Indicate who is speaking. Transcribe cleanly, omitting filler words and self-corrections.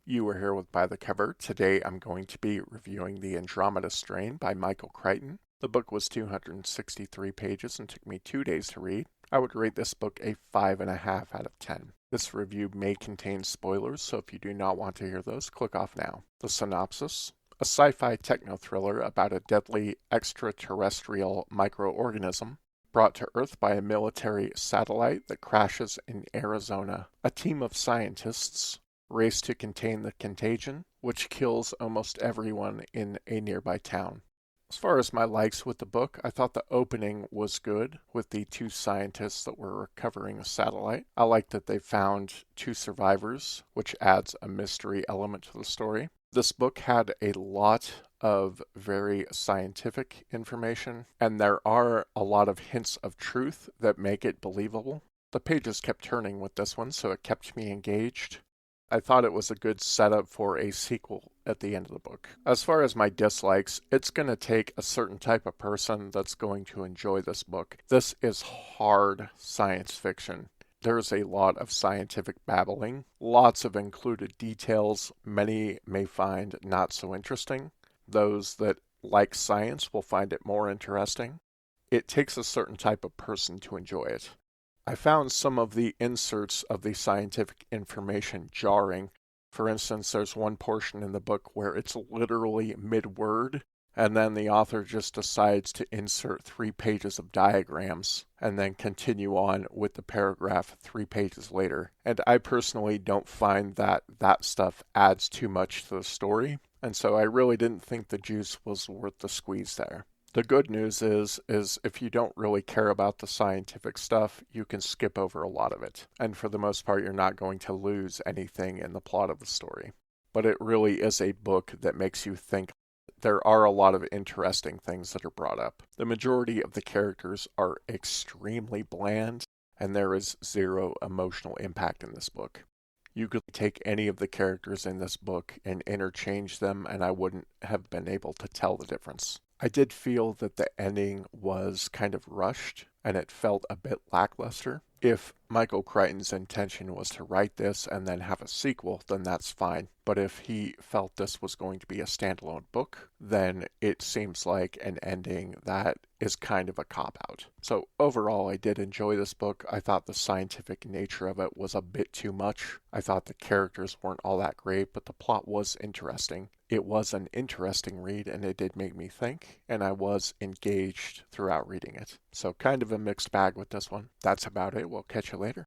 Speaker 1: You are here with By the Cover. Today I'm going to be reviewing The Andromeda Strain by Michael Chrichton. The book was 263 pages and took me 2 days to read. I would rate this book a 5.5 out of 10. This review may contain spoilers, so if you do not want to hear those, click off now. The synopsis: a sci-fi techno-thriller about a deadly extraterrestrial microorganism brought to Earth by a military satellite that crashes in Arizona. A team of scientists race to contain the contagion, which kills almost everyone in a nearby town. As far as my likes with the book, I thought the opening was good with the two scientists that were recovering a satellite. I like that they found two survivors, which adds a mystery element to the story. This book had a lot of very scientific information, and there are a lot of hints of truth that make it believable. The pages kept turning with this one, so it kept me engaged. I thought it was a good setup for a sequel at the end of the book. As far as my dislikes, it's going to take a certain type of person that's going to enjoy this book. This is hard science fiction. There's a lot of scientific babbling, lots of included details many may find not so interesting. Those that like science will find it more interesting. It takes a certain type of person to enjoy it. I found some of the inserts of the scientific information jarring. For instance, there's one portion in the book where it's literally mid-word, and then the author just decides to insert 3 pages of diagrams and then continue on with the paragraph 3 pages later. And I personally don't find that stuff adds too much to the story, and so I really didn't think the juice was worth the squeeze there. The good news is if you don't really care about the scientific stuff, you can skip over a lot of it. And for the most part, you're not going to lose anything in the plot of the story. But it really is a book that makes you think. There are a lot of interesting things that are brought up. The majority of the characters are extremely bland, and there is zero emotional impact in this book. You could take any of the characters in this book and interchange them, and I wouldn't have been able to tell the difference. I did feel that the ending was kind of rushed, and it felt a bit lackluster. If Michael Crichton's intention was to write this and then have a sequel, then that's fine. But if he felt this was going to be a standalone book, then it seems like an ending that is kind of a cop-out. So overall, I did enjoy this book. I thought the scientific nature of it was a bit too much. I thought the characters weren't all that great, but the plot was interesting. It was an interesting read, and it did make me think, and I was engaged throughout reading it. So kind of a mixed bag with this one. That's about it. We'll catch you later.